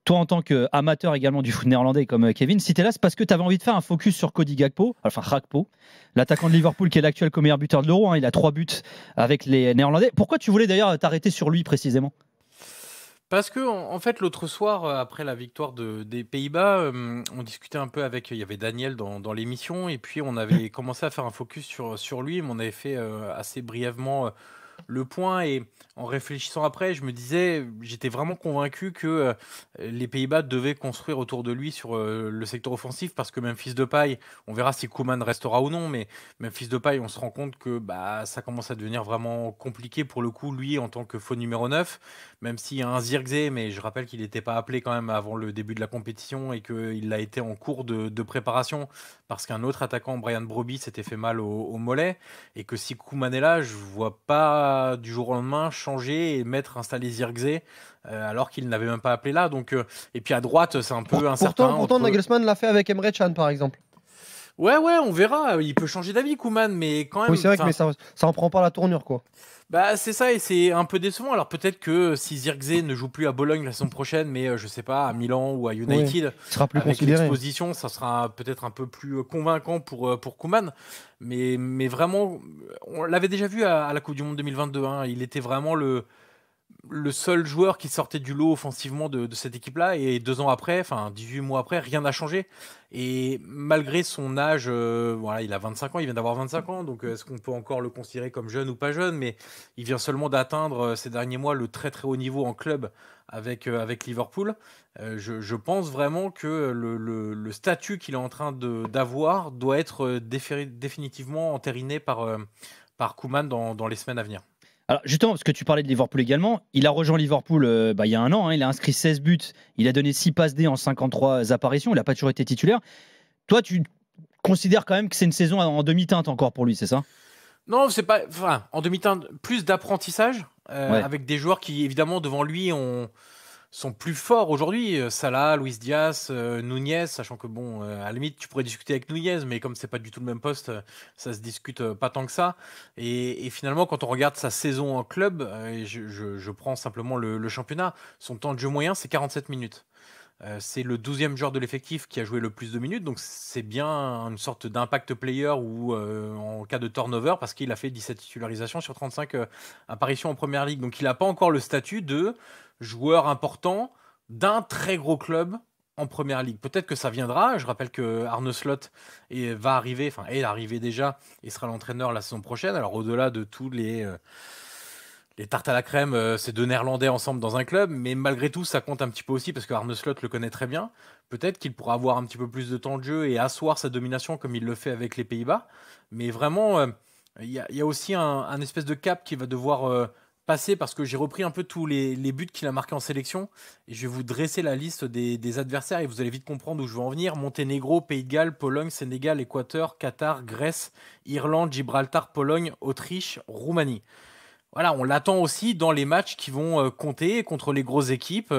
toi en tant qu'amateur également du foot néerlandais comme Kevin, si tu es là, c'est parce que tu avais envie de faire un focus sur Cody Gakpo, l'attaquant de Liverpool qui est l'actuel meilleur buteur de l'Euro. Il a 3 buts avec les Néerlandais. Pourquoi tu voulais d'ailleurs t'arrêter sur lui précisément ? Parce que en fait, l'autre soir, après la victoire des Pays-Bas, on discutait un peu avec, il y avait Daniel dans l'émission, et puis on avait commencé à faire un focus sur lui, mais on avait fait assez brièvement le point. Et en réfléchissant après, je me disais, j'étais vraiment convaincu que les Pays-Bas devaient construire autour de lui sur le secteur offensif, parce que Memphis Depay, on verra si Koeman restera ou non, mais Memphis Depay, on se rend compte que ça commence à devenir vraiment compliqué pour le coup, lui, en tant que faux numéro 9, même s'il y a un Zirkzee, mais je rappelle qu'il n'était pas appelé quand même avant le début de la compétition et qu'il l'a été en cours de préparation, parce qu'un autre attaquant, Brian Brobbey, s'était fait mal au mollet, et que si Koeman est là, je ne vois pas du jour au lendemain changer et installer Zirkzee alors qu'il n'avait même pas appelé là. Donc, et puis à droite, c'est un peu incertain. Pourtant, Nagelsmann l'a fait avec Emre Can, par exemple. Ouais, on verra. Il peut changer d'avis, Koeman, mais quand même. Oui, c'est vrai que ça en prend pas la tournure, quoi. C'est ça, et c'est un peu décevant. Alors peut-être que si Zirkzee ne joue plus à Bologne la saison prochaine, mais je sais pas, à Milan ou à United, il sera plus avec considéré. l'exposition, ça sera peut-être un peu plus convaincant pour Koeman. Mais vraiment, on l'avait déjà vu à la Coupe du Monde 2022. Il était vraiment le seul joueur qui sortait du lot offensivement de cette équipe-là, et 2 ans après, 18 mois après, rien n'a changé. Et malgré son âge, il a 25 ans, il vient d'avoir 25 ans, donc est-ce qu'on peut encore le considérer comme jeune ou pas jeune, mais il vient seulement d'atteindre ces derniers mois le très très haut niveau en club avec Liverpool. Je pense vraiment que le statut qu'il est en train d'avoir doit être définitivement entériné par Koeman dans les semaines à venir. Alors justement, parce que tu parlais de Liverpool également, il a rejoint Liverpool il y a un an, il a inscrit 16 buts, il a donné 6 passes D en 53 apparitions, il n'a pas toujours été titulaire. Toi, tu considères quand même que c'est une saison en demi-teinte encore pour lui, c'est ça ? Non, c'est pas... en demi-teinte, plus d'apprentissage, avec des joueurs qui, évidemment, devant lui, sont plus forts aujourd'hui. Salah, Luis Diaz, Nunez, sachant que à la limite tu pourrais discuter avec Nunez, mais comme c'est pas du tout le même poste, ça se discute pas tant que ça. Et finalement, quand on regarde sa saison en club, je prends simplement le championnat, son temps de jeu moyen c'est 47 minutes. C'est le 12e joueur de l'effectif qui a joué le plus de minutes, donc c'est bien une sorte d'impact player ou en cas de turnover, parce qu'il a fait 17 titularisations sur 35 apparitions en première ligue. Donc il n'a pas encore le statut de joueur important d'un très gros club en première ligue. Peut-être que ça viendra. Je rappelle que Arne Slot est arrivé déjà et sera l'entraîneur la saison prochaine. Alors au-delà de tous les tartes à la crème, c'est 2 Néerlandais ensemble dans un club, mais malgré tout, ça compte un petit peu aussi parce que Arne Slot le connaît très bien. Peut-être qu'il pourra avoir un petit peu plus de temps de jeu et asseoir sa domination comme il le fait avec les Pays-Bas. Mais vraiment, il y a aussi un espèce de cap qui va devoir passer, parce que j'ai repris un peu tous les buts qu'il a marqués en sélection et je vais vous dresser la liste des adversaires et vous allez vite comprendre où je veux en venir. Monténégro, Pays de Galles, Pologne, Sénégal, Équateur, Qatar, Grèce, Irlande, Gibraltar, Pologne, Autriche, Roumanie. Voilà, on l'attend aussi dans les matchs qui vont compter contre les grosses équipes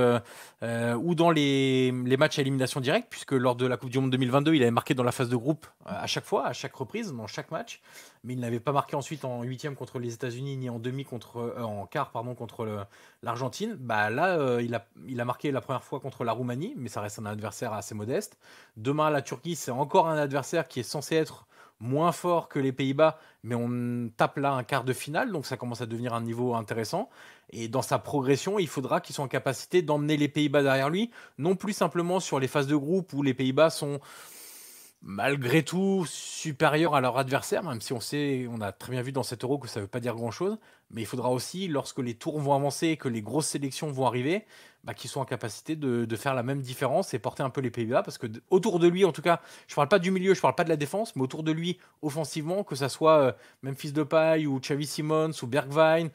ou dans les matchs à élimination directe, puisque lors de la Coupe du Monde 2022, il avait marqué dans la phase de groupe à chaque fois, à chaque reprise, dans chaque match, mais il n'avait pas marqué ensuite en 8e contre les États-Unis ni en en quart contre l'Argentine. Là, il a marqué la première fois contre la Roumanie, mais ça reste un adversaire assez modeste. Demain, la Turquie, c'est encore un adversaire qui est censé être moins fort que les Pays-Bas, mais on tape là un quart de finale, donc ça commence à devenir un niveau intéressant. Et dans sa progression, il faudra qu'ils soient en capacité d'emmener les Pays-Bas derrière lui, non plus simplement sur les phases de groupe où les Pays-Bas sont malgré tout supérieurs à leur adversaire, même si on a très bien vu dans cet Euro que ça ne veut pas dire grand-chose, mais il faudra aussi, lorsque les tours vont avancer et que les grosses sélections vont arriver, qu'ils soient en capacité de faire la même différence et porter un peu les Pays-Bas, parce que autour de lui, en tout cas, je ne parle pas du milieu, je ne parle pas de la défense, mais autour de lui, offensivement, que ça soit Memphis Depay ou Xavi Simons ou Bergwijn,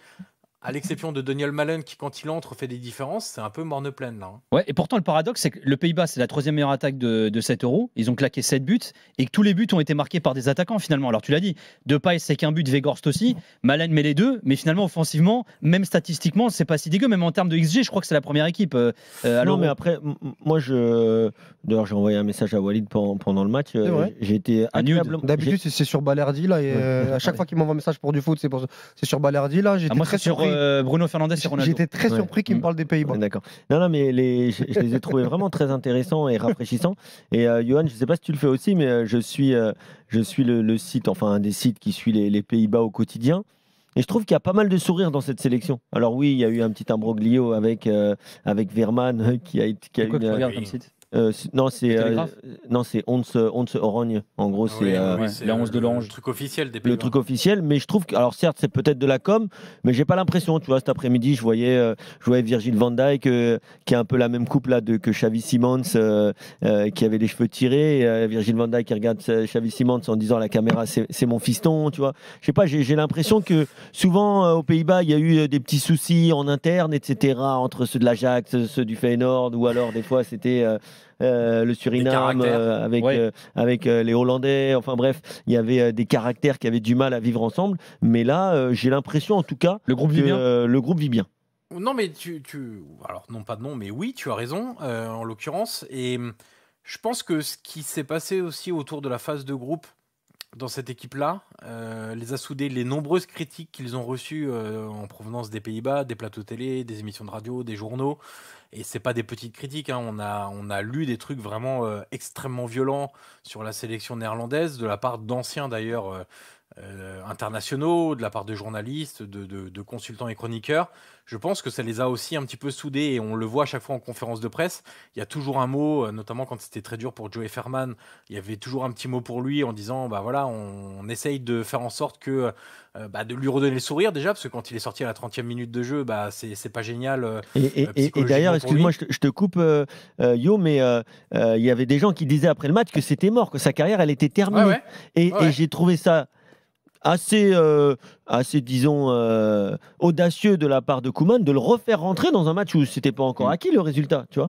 à l'exception de Daniel Malen qui, quand il entre, fait des différences, c'est un peu morne pleine là. Ouais, et pourtant, le paradoxe, c'est que le Pays-Bas, c'est la 3e meilleure attaque de cet Euro. Ils ont claqué 7 buts et que tous les buts ont été marqués par des attaquants finalement. Alors, tu l'as dit, Depay, c'est qu'un but, Weghorst aussi. Malen met les deux, mais finalement, offensivement, même statistiquement, c'est pas si dégueu. Même en termes de XG, je crois que c'est la première équipe. Non, mais après, moi, d'ailleurs, j'ai envoyé un message à Walid pendant le match. J'ai été agréablement. D'habitude, c'est sur Balerdi là. Et à chaque fois qu'il m'envoie un message pour du foot, c'est sur Balerdi là. J'étais très surpris. Bruno Fernandes et Ronaldo. J'étais très surpris qu'il me parle des Pays-Bas. D'accord. Non, mais je les ai trouvés vraiment très intéressants et rafraîchissants. Et Johan, je ne sais pas si tu le fais aussi, mais je suis le site, enfin un des sites qui suit les Pays-Bas au quotidien. Et je trouve qu'il y a pas mal de sourires dans cette sélection. Alors oui, il y a eu un petit imbroglio avec Veerman qui a eu... Quoi que tu regardes comme site non, c'est Onze Oranje. En gros, c'est la 11 de l'Orange. Le truc officiel des Pays-Bas. Le truc officiel, mais je trouve que, alors certes, c'est peut-être de la com, mais j'ai pas l'impression. Tu vois, cet après-midi, je voyais Virgil van Dijk, qui a un peu la même coupe là que Xavi Simons, qui avait les cheveux tirés. Virgil van Dijk qui regarde Xavi Simons en disant à la caméra, c'est mon fiston. Tu vois, je sais pas, j'ai l'impression que souvent aux Pays-Bas, il y a eu des petits soucis en interne, etc., entre ceux de l'Ajax, ceux du Feyenoord, ou alors des fois c'était le Suriname avec les Hollandais. Enfin bref, il y avait des caractères qui avaient du mal à vivre ensemble. Mais là, j'ai l'impression en tout cas le groupe vit bien. Le groupe vit bien. Non, mais alors non pas de non, mais oui, tu as raison en l'occurrence. Et je pense que ce qui s'est passé aussi autour de la phase de groupe dans cette équipe-là les a soudés. Les nombreuses critiques qu'ils ont reçues en provenance des Pays-Bas, des plateaux télé, des émissions de radio, des journaux. Et c'est pas des petites critiques, hein. On a lu des trucs vraiment extrêmement violents sur la sélection néerlandaise, de la part d'anciens d'ailleurs internationaux, de la part de journalistes, de consultants et chroniqueurs. Je pense que ça les a aussi un petit peu soudés et on le voit à chaque fois en conférence de presse. Il y a toujours un mot, notamment quand c'était très dur pour Joey Ferman, il y avait toujours un petit mot pour lui en disant bah voilà, on essaye de faire en sorte que de lui redonner le sourire déjà, parce que quand il est sorti à la 30e minute de jeu, c'est pas génial. Et d'ailleurs, excuse-moi, je te coupe, Yo, mais il y avait des gens qui disaient après le match que c'était mort, que sa carrière elle était terminée. Et j'ai trouvé ça assez, disons, audacieux de la part de Koeman de le refaire rentrer dans un match où c'était pas encore acquis le résultat, tu vois.